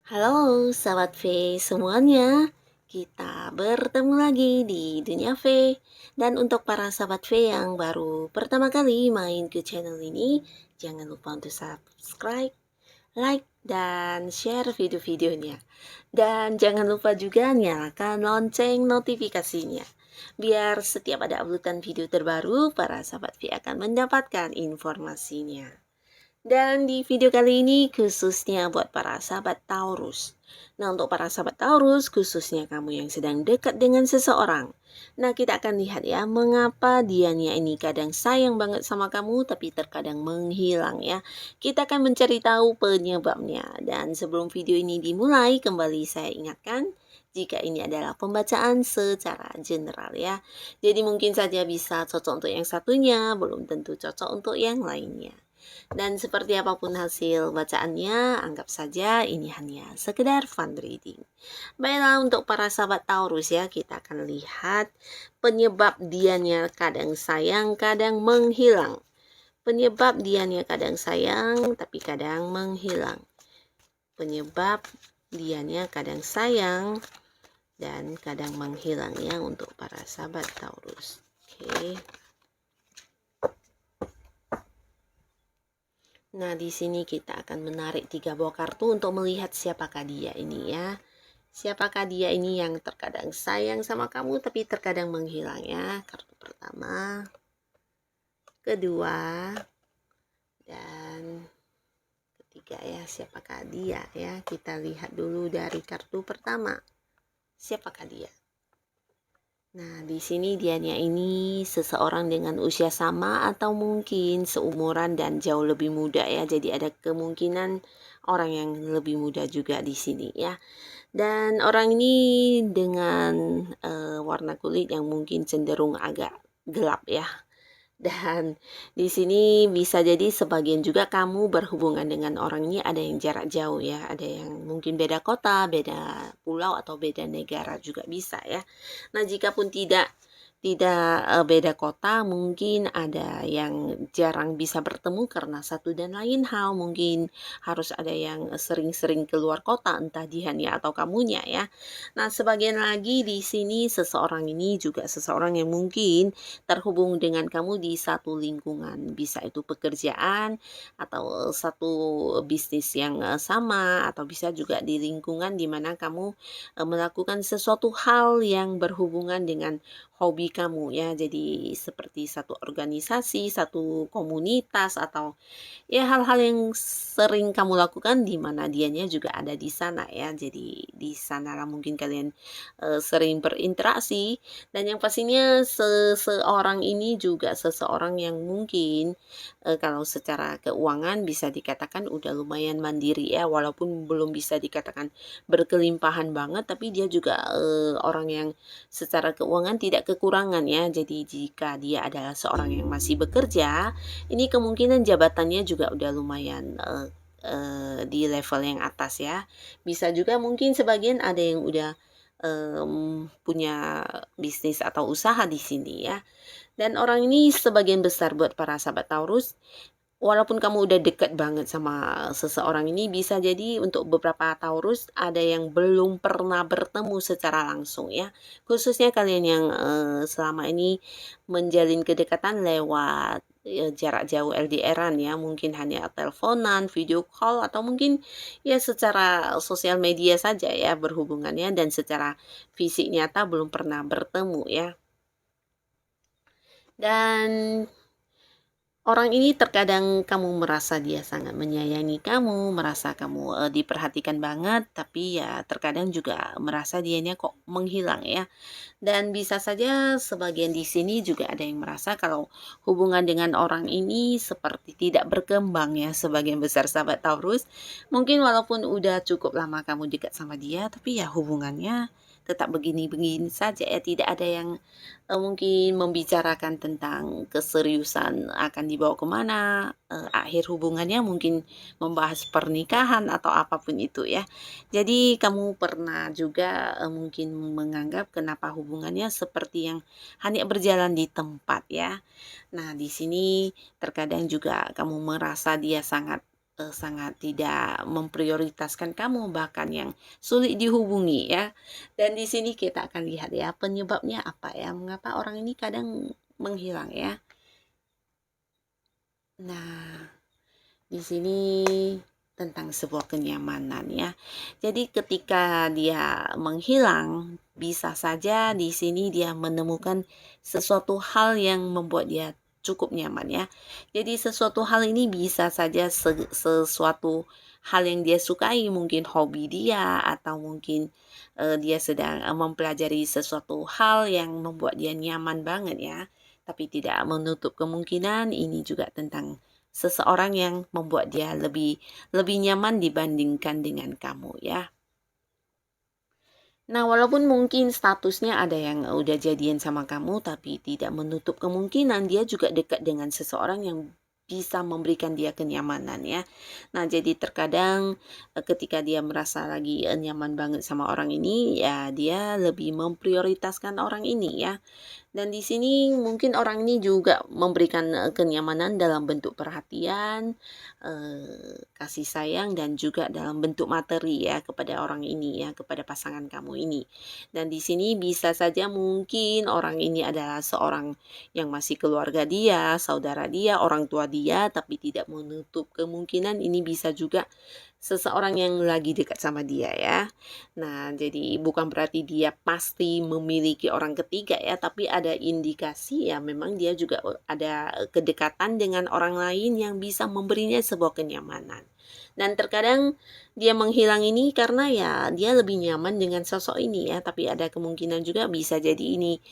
Halo sahabat V semuanya, kita bertemu lagi di Dunia V. Dan untuk para sahabat V yang baru pertama kali main ke channel ini, jangan lupa untuk subscribe, like, dan share video-videonya. Dan jangan lupa juga nyalakan lonceng notifikasinya. Biar setiap ada uploadan video terbaru, para sahabat V akan mendapatkan informasinya. Dan di video kali ini khususnya buat para sahabat Taurus. Nah, untuk para sahabat Taurus, khususnya kamu yang sedang dekat dengan seseorang. Nah, kita akan lihat ya, mengapa dianya ini kadang sayang banget sama kamu, tapi terkadang menghilang ya. Kita akan mencari tahu penyebabnya. Dan sebelum video ini dimulai, kembali saya ingatkan, jika ini adalah pembacaan secara general ya. Jadi mungkin saja bisa cocok untuk yang satunya, belum tentu cocok untuk yang lainnya. Dan seperti apapun hasil bacaannya, anggap saja ini hanya sekedar fun reading. Baiklah, untuk para sahabat Taurus ya, kita akan lihat penyebab dianya kadang sayang, kadang menghilang. Penyebab dianya kadang sayang, tapi kadang menghilang. Penyebab dianya kadang sayang dan kadang menghilang ya untuk para sahabat Taurus. Oke. Nah, di sini kita akan menarik 3 buah kartu untuk melihat siapakah dia ini ya. Siapakah dia ini yang terkadang sayang sama kamu tapi terkadang menghilang ya. Kartu pertama, kedua, dan ketiga ya. Siapakah dia ya. Kita lihat dulu dari kartu pertama. Siapakah dia? Nah, di sini dianya ini seseorang dengan usia sama atau mungkin seumuran dan jauh lebih muda ya. Jadi ada kemungkinan orang yang lebih muda juga di sini ya. Dan orang ini dengan warna kulit yang mungkin cenderung agak gelap ya. Dan di sini bisa jadi sebagian juga kamu berhubungan dengan orang ini ada yang jarak jauh ya, ada yang mungkin beda kota, beda pulau atau beda negara juga bisa ya. Nah, jikapun tidak beda kota, mungkin ada yang jarang bisa bertemu karena satu dan lain hal, mungkin harus ada yang sering-sering keluar kota, entah dianya atau kamunya ya. Nah, sebagian lagi di sini seseorang ini juga seseorang yang mungkin terhubung dengan kamu di satu lingkungan, bisa itu pekerjaan atau satu bisnis yang sama, atau bisa juga di lingkungan di mana kamu melakukan sesuatu hal yang berhubungan dengan hobi kamu ya. Jadi seperti satu organisasi, satu komunitas, atau ya hal-hal yang sering kamu lakukan di mana dianya juga ada di sana ya. Jadi di sanalah mungkin kalian sering berinteraksi. Dan yang pastinya seseorang ini juga seseorang yang mungkin kalau secara keuangan bisa dikatakan udah lumayan mandiri ya, walaupun belum bisa dikatakan berkelimpahan banget, tapi dia juga orang yang secara keuangan tidak kekurangan ya. Jadi jika dia adalah seorang yang masih bekerja, ini kemungkinan jabatannya juga udah lumayan di level yang atas ya. Bisa juga mungkin sebagian ada yang udah punya bisnis atau usaha di sini ya. Dan orang ini sebagian besar buat para sahabat Taurus, walaupun kamu udah deket banget sama seseorang ini, bisa jadi untuk beberapa Taurus ada yang belum pernah bertemu secara langsung ya. Khususnya kalian yang selama ini menjalin kedekatan lewat jarak jauh LDR-an ya, mungkin hanya teleponan, video call, atau mungkin ya secara sosial media saja ya berhubungannya, dan secara fisik nyata belum pernah bertemu ya. Dan orang ini terkadang kamu merasa dia sangat menyayangi kamu, merasa kamu diperhatikan banget, tapi ya terkadang juga merasa dianya kok menghilang ya. Dan bisa saja sebagian di sini juga ada yang merasa kalau hubungan dengan orang ini seperti tidak berkembang ya, sebagian besar sahabat Taurus. Mungkin walaupun udah cukup lama kamu dekat sama dia, tapi ya hubungannya tetap begini-begini saja ya, tidak ada yang mungkin membicarakan tentang keseriusan akan dibawa kemana, akhir hubungannya mungkin membahas pernikahan atau apapun itu ya. Jadi kamu pernah juga mungkin menganggap kenapa hubungannya seperti yang hanya berjalan di tempat ya. Nah, di sini terkadang juga kamu merasa dia sangat sangat tidak memprioritaskan kamu, bahkan yang sulit dihubungi ya. Dan di sini kita akan lihat ya penyebabnya apa ya, mengapa orang ini kadang menghilang ya. Nah, di sini tentang sebuah kenyamanan ya. Jadi ketika dia menghilang, bisa saja di sini dia menemukan sesuatu hal yang membuat dia cukup nyaman ya. Jadi sesuatu hal ini bisa saja sesuatu hal yang dia sukai, mungkin hobi dia atau mungkin dia sedang mempelajari sesuatu hal yang membuat dia nyaman banget ya. Tapi tidak menutup kemungkinan ini juga tentang seseorang yang membuat dia lebih nyaman dibandingkan dengan kamu ya. Nah, walaupun mungkin statusnya ada yang udah jadian sama kamu, tapi tidak menutup kemungkinan dia juga dekat dengan seseorang yang bisa memberikan dia kenyamanan ya. Nah, jadi terkadang ketika dia merasa lagi nyaman banget sama orang ini, ya dia lebih memprioritaskan orang ini ya. Dan di sini mungkin orang ini juga memberikan kenyamanan dalam bentuk perhatian, kasih sayang, dan juga dalam bentuk materi ya kepada orang ini ya, kepada pasangan kamu ini. Dan di sini bisa saja mungkin orang ini adalah seorang yang masih keluarga dia, saudara dia, orang tua dia, tapi tidak menutup kemungkinan ini bisa juga seseorang yang lagi dekat sama dia ya. Nah, jadi bukan berarti dia pasti memiliki orang ketiga ya, tapi ada indikasi ya memang dia juga ada kedekatan dengan orang lain yang bisa memberinya sebuah kenyamanan. Dan terkadang dia menghilang ini karena ya dia lebih nyaman dengan sosok ini ya, tapi ada kemungkinan juga bisa jadi ini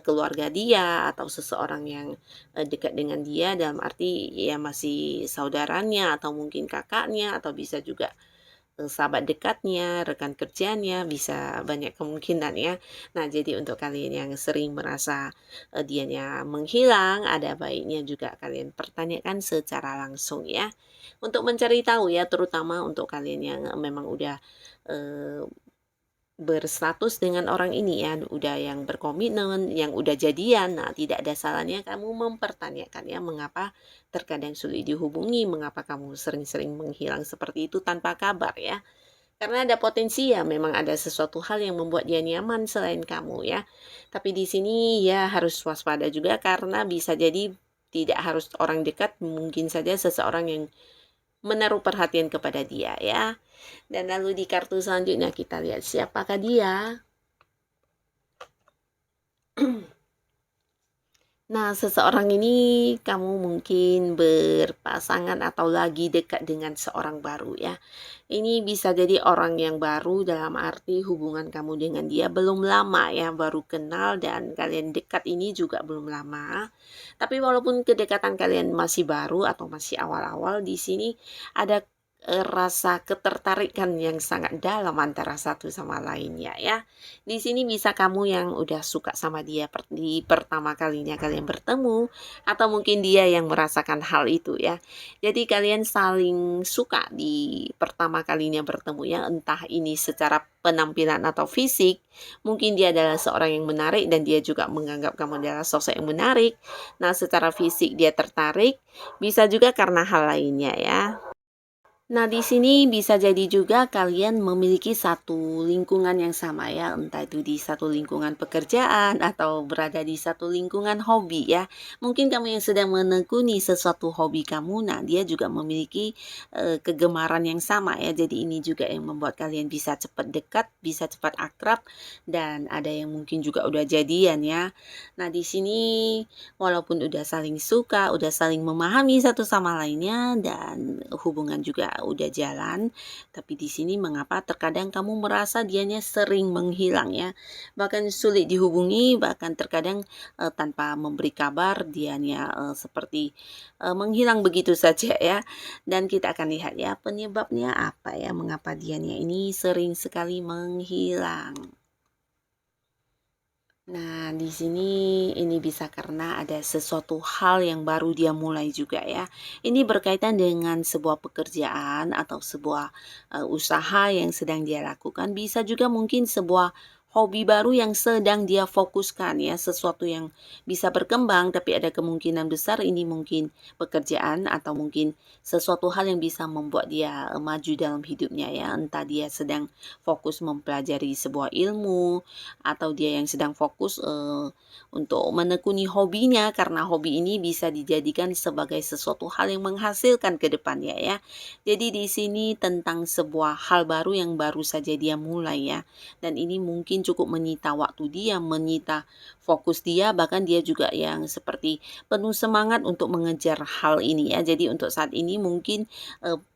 keluarga dia atau seseorang yang dekat dengan dia, dalam arti ya masih saudaranya atau mungkin kakaknya atau bisa juga sahabat dekatnya, rekan kerjanya, bisa banyak kemungkinan ya. Nah, jadi untuk kalian yang sering merasa dianya menghilang, ada baiknya juga kalian pertanyakan secara langsung ya. Untuk mencari tahu ya, terutama untuk kalian yang memang udah eh, berstatus dengan orang ini ya, udah yang berkomitmen, yang udah jadian. Nah, tidak ada salahnya kamu mempertanyakan ya, mengapa terkadang sulit dihubungi, mengapa kamu sering-sering menghilang seperti itu tanpa kabar ya. Karena ada potensi ya, memang ada sesuatu hal yang membuat dia nyaman selain kamu ya. Tapi di sini ya harus waspada juga karena bisa jadi tidak harus orang dekat, mungkin saja seseorang yang menaruh perhatian kepada dia ya. Dan lalu di kartu selanjutnya kita lihat siapakah dia. Nah, seseorang ini kamu mungkin berpasangan atau lagi dekat dengan seorang baru ya. Ini bisa jadi orang yang baru, dalam arti hubungan kamu dengan dia belum lama ya, baru kenal dan kalian dekat ini juga belum lama. Tapi walaupun kedekatan kalian masih baru atau masih awal-awal, di sini ada rasa ketertarikan yang sangat dalam antara satu sama lainnya ya. Di sini bisa kamu yang udah suka sama dia di pertama kalinya kalian bertemu, atau mungkin dia yang merasakan hal itu ya. Jadi kalian saling suka di pertama kalinya bertemu ya, entah ini secara penampilan atau fisik. Mungkin dia adalah seorang yang menarik dan dia juga menganggap kamu adalah sosok yang menarik. Nah, secara fisik dia tertarik, bisa juga karena hal lainnya ya. Nah, di sini bisa jadi juga kalian memiliki satu lingkungan yang sama ya, entah itu di satu lingkungan pekerjaan atau berada di satu lingkungan hobi ya. Mungkin kamu yang sedang menekuni sesuatu hobi kamu, nah dia juga memiliki kegemaran yang sama ya. Jadi ini juga yang membuat kalian bisa cepat dekat, bisa cepat akrab, dan ada yang mungkin juga udah jadian ya. Nah, di sini walaupun udah saling suka, udah saling memahami satu sama lainnya dan hubungan juga udah jalan, tapi di sini mengapa terkadang kamu merasa dianya sering menghilang ya, bahkan sulit dihubungi, bahkan terkadang tanpa memberi kabar dianya seperti menghilang begitu saja ya. Dan kita akan lihat ya penyebabnya apa ya, mengapa dianya ini sering sekali menghilang. Nah, di sini ini bisa karena ada sesuatu hal yang baru dia mulai juga ya. Ini berkaitan dengan sebuah pekerjaan atau sebuah usaha yang sedang dia lakukan. Bisa juga mungkin sebuah hobi baru yang sedang dia fokuskan ya, sesuatu yang bisa berkembang, tapi ada kemungkinan besar ini mungkin pekerjaan atau mungkin sesuatu hal yang bisa membuat dia maju dalam hidupnya ya, entah dia sedang fokus mempelajari sebuah ilmu atau dia yang sedang fokus untuk menekuni hobinya, karena hobi ini bisa dijadikan sebagai sesuatu hal yang menghasilkan ke depannya ya. Jadi di sini tentang sebuah hal baru yang baru saja dia mulai ya. Dan ini mungkin cukup menyita waktu dia, menyita fokus dia, bahkan dia juga yang seperti penuh semangat untuk mengejar hal ini ya. Jadi untuk saat ini mungkin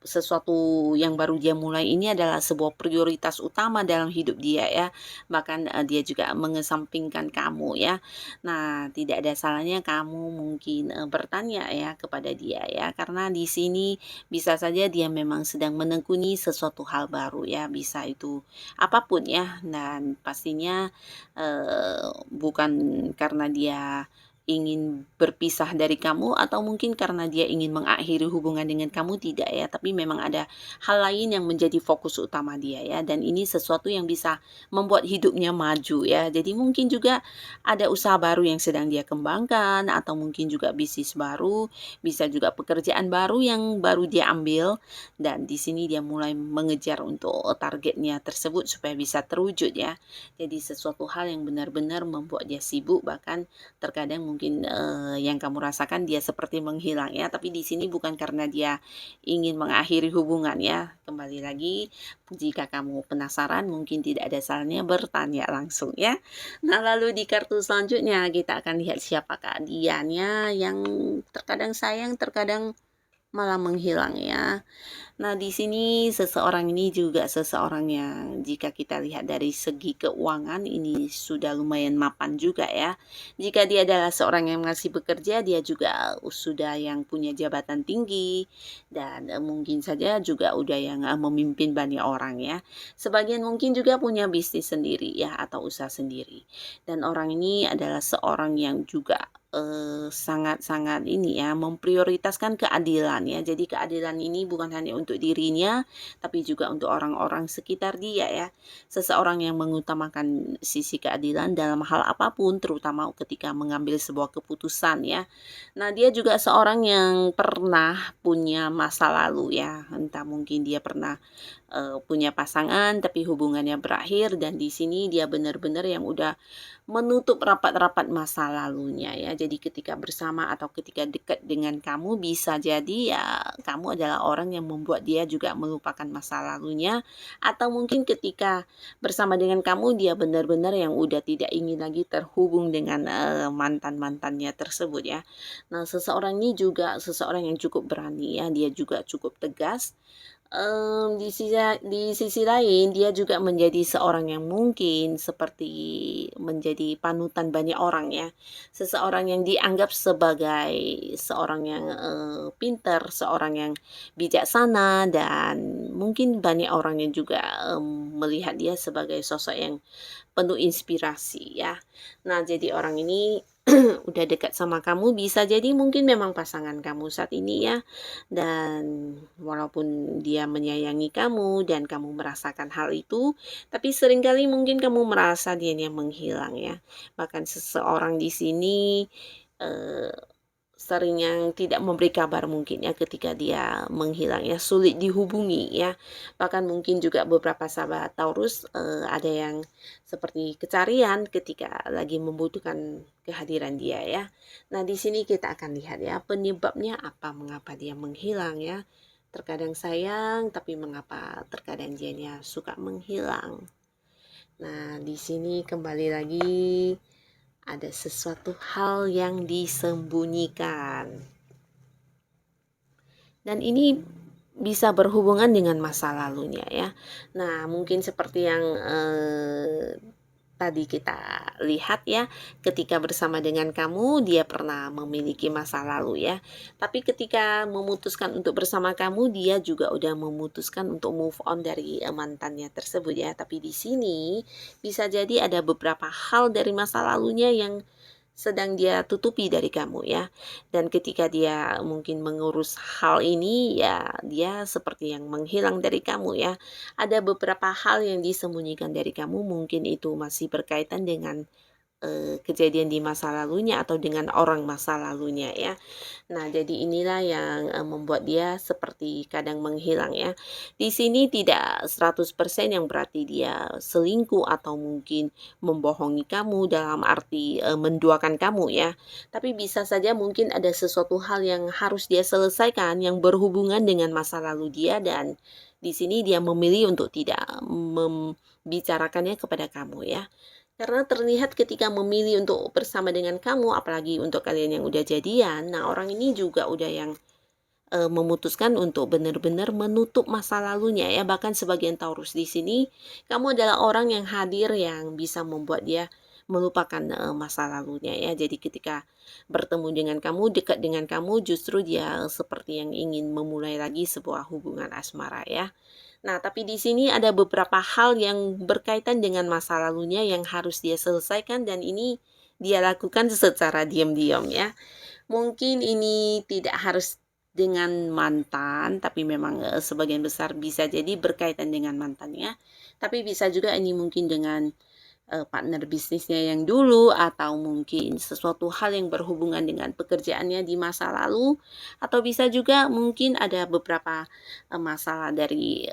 sesuatu yang baru dia mulai ini adalah sebuah prioritas utama dalam hidup dia ya. Bahkan dia juga mengesampingkan kamu ya. Nah, tidak ada salahnya kamu mungkin bertanya ya kepada dia ya, karena di sini bisa saja dia memang sedang menekuni sesuatu hal baru ya, bisa itu apapun ya, dan pastinya bukan karena dia ingin berpisah dari kamu atau mungkin karena dia ingin mengakhiri hubungan dengan kamu, tidak ya, tapi memang ada hal lain yang menjadi fokus utama dia ya, dan ini sesuatu yang bisa membuat hidupnya maju ya. Jadi mungkin juga ada usaha baru yang sedang dia kembangkan atau mungkin juga bisnis baru, bisa juga pekerjaan baru yang baru dia ambil, dan di sini dia mulai mengejar untuk targetnya tersebut supaya bisa terwujud ya. Jadi sesuatu hal yang benar-benar membuat dia sibuk, bahkan terkadang mungkin yang kamu rasakan dia seperti menghilang ya, tapi di sini bukan karena dia ingin mengakhiri hubungan ya. Kembali lagi, jika kamu penasaran mungkin tidak ada salahnya bertanya langsung ya. Nah, lalu di kartu selanjutnya kita akan lihat siapakah dianya yang terkadang sayang, terkadang malah menghilang ya. Nah, di sini seseorang ini juga seseorang yang jika kita lihat dari segi keuangan ini sudah lumayan mapan juga ya. Jika dia adalah seorang yang masih bekerja, dia juga sudah yang punya jabatan tinggi dan mungkin saja juga udah yang memimpin banyak orang ya. Sebagian mungkin juga punya bisnis sendiri ya atau usaha sendiri. Dan orang ini adalah seorang yang juga sangat-sangat ini ya, memprioritaskan keadilan ya. Jadi keadilan ini bukan hanya untuk dirinya, tapi juga untuk orang-orang sekitar dia ya. Seseorang yang mengutamakan sisi keadilan dalam hal apapun, terutama ketika mengambil sebuah keputusan ya. Nah, dia juga seorang yang pernah punya masa lalu ya. Entah mungkin dia pernah punya pasangan tapi hubungannya berakhir, dan di sini dia benar-benar yang udah menutup rapat-rapat masa lalunya ya. Jadi ketika bersama atau ketika dekat dengan kamu, bisa jadi ya kamu adalah orang yang membuat dia juga melupakan masa lalunya, atau mungkin ketika bersama dengan kamu dia benar-benar yang udah tidak ingin lagi terhubung dengan mantan-mantannya tersebut ya. Nah, seseorang ini juga seseorang yang cukup berani ya, dia juga cukup tegas. Di sisi lain dia juga menjadi seorang yang mungkin seperti menjadi panutan banyak orang ya. Seseorang yang dianggap sebagai seorang yang pintar, seorang yang bijaksana, dan mungkin banyak orang yang juga melihat dia sebagai sosok yang penuh inspirasi ya. Nah, jadi orang ini udah dekat sama kamu, bisa jadi mungkin memang pasangan kamu saat ini ya. Dan walaupun dia menyayangi kamu dan kamu merasakan hal itu, tapi seringkali mungkin kamu merasa dianya menghilang ya. Bahkan seseorang di sini eh, sering yang tidak memberi kabar mungkin ya ketika dia menghilang ya, sulit dihubungi ya. Bahkan mungkin juga beberapa sahabat Taurus ada yang seperti kecarian ketika lagi membutuhkan kehadiran dia ya. Nah, di sini kita akan lihat ya penyebabnya apa, mengapa dia menghilang ya. Terkadang sayang, tapi mengapa terkadang dianya suka menghilang. Nah, di sini kembali lagi ada sesuatu hal yang disembunyikan. Dan ini bisa berhubungan dengan masa lalunya ya. Nah, mungkin seperti yang tadi kita lihat ya, ketika bersama dengan kamu dia pernah memiliki masa lalu ya. Tapi ketika memutuskan untuk bersama kamu, dia juga udah memutuskan untuk move on dari mantannya tersebut ya. Tapi di sini bisa jadi ada beberapa hal dari masa lalunya yang sedang dia tutupi dari kamu ya. Dan ketika dia mungkin mengurus hal ini ya dia seperti yang menghilang dari kamu ya. Ada beberapa hal yang disembunyikan dari kamu, mungkin itu masih berkaitan dengan kejadian di masa lalunya atau dengan orang masa lalunya ya. Nah, jadi inilah yang membuat dia seperti kadang menghilang ya. Di sini tidak 100% yang berarti dia selingkuh atau mungkin membohongi kamu dalam arti menduakan kamu ya. Tapi bisa saja mungkin ada sesuatu hal yang harus dia selesaikan yang berhubungan dengan masa lalu dia, dan di sini dia memilih untuk tidak membicarakannya kepada kamu ya. Karena terlihat ketika memilih untuk bersama dengan kamu, apalagi untuk kalian yang udah jadian, nah orang ini juga udah yang memutuskan untuk benar-benar menutup masa lalunya ya. Bahkan sebagian Taurus di sini, kamu adalah orang yang hadir yang bisa membuat dia melupakan masa lalunya ya. Jadi ketika bertemu dengan kamu, dekat dengan kamu, justru dia seperti yang ingin memulai lagi sebuah hubungan asmara ya. Nah, tapi di sini ada beberapa hal yang berkaitan dengan masa lalunya yang harus dia selesaikan, dan ini dia lakukan secara diam-diam ya. Mungkin ini tidak harus dengan mantan, tapi memang sebagian besar bisa jadi berkaitan dengan mantannya. Tapi bisa juga ini mungkin dengan partner bisnisnya yang dulu, atau mungkin sesuatu hal yang berhubungan dengan pekerjaannya di masa lalu, atau bisa juga mungkin ada beberapa masalah dari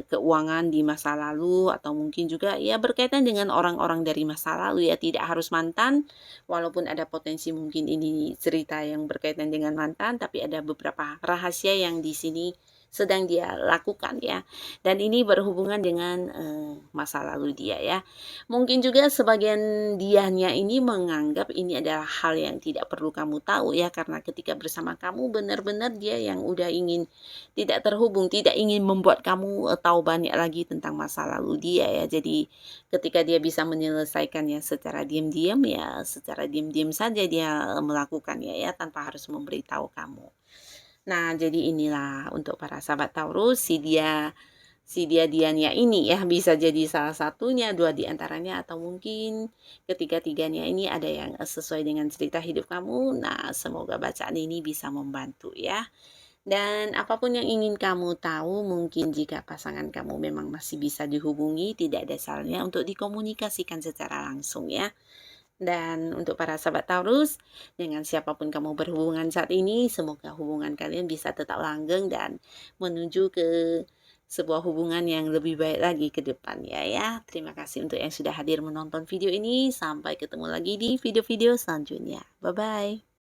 keuangan di masa lalu, atau mungkin juga ya berkaitan dengan orang-orang dari masa lalu ya, tidak harus mantan. Walaupun ada potensi mungkin ini cerita yang berkaitan dengan mantan, tapi ada beberapa rahasia yang di sini sedang dia lakukan ya. Dan ini berhubungan dengan masa lalu dia ya. Mungkin juga sebagian dianya ini menganggap ini adalah hal yang tidak perlu kamu tahu ya, karena ketika bersama kamu benar-benar dia yang udah ingin tidak terhubung, tidak ingin membuat kamu tahu banyak lagi tentang masa lalu dia ya. Jadi ketika dia bisa menyelesaikannya secara diam-diam ya, secara diam-diam saja dia melakukannya ya, tanpa harus memberitahu kamu. Nah, jadi inilah untuk para sahabat Taurus, si dia-dianya ini ya, bisa jadi salah satunya, dua di antaranya, atau mungkin ketiga-tiganya ini ada yang sesuai dengan cerita hidup kamu. Nah, semoga bacaan ini bisa membantu ya. Dan apapun yang ingin kamu tahu, mungkin jika pasangan kamu memang masih bisa dihubungi, tidak ada salahnya untuk dikomunikasikan secara langsung ya. Dan untuk para sahabat Taurus, dengan siapapun kamu berhubungan saat ini, semoga hubungan kalian bisa tetap langgeng dan menuju ke sebuah hubungan yang lebih baik lagi ke depannya ya. Terima kasih untuk yang sudah hadir menonton video ini. Sampai ketemu lagi di video-video selanjutnya. Bye-bye.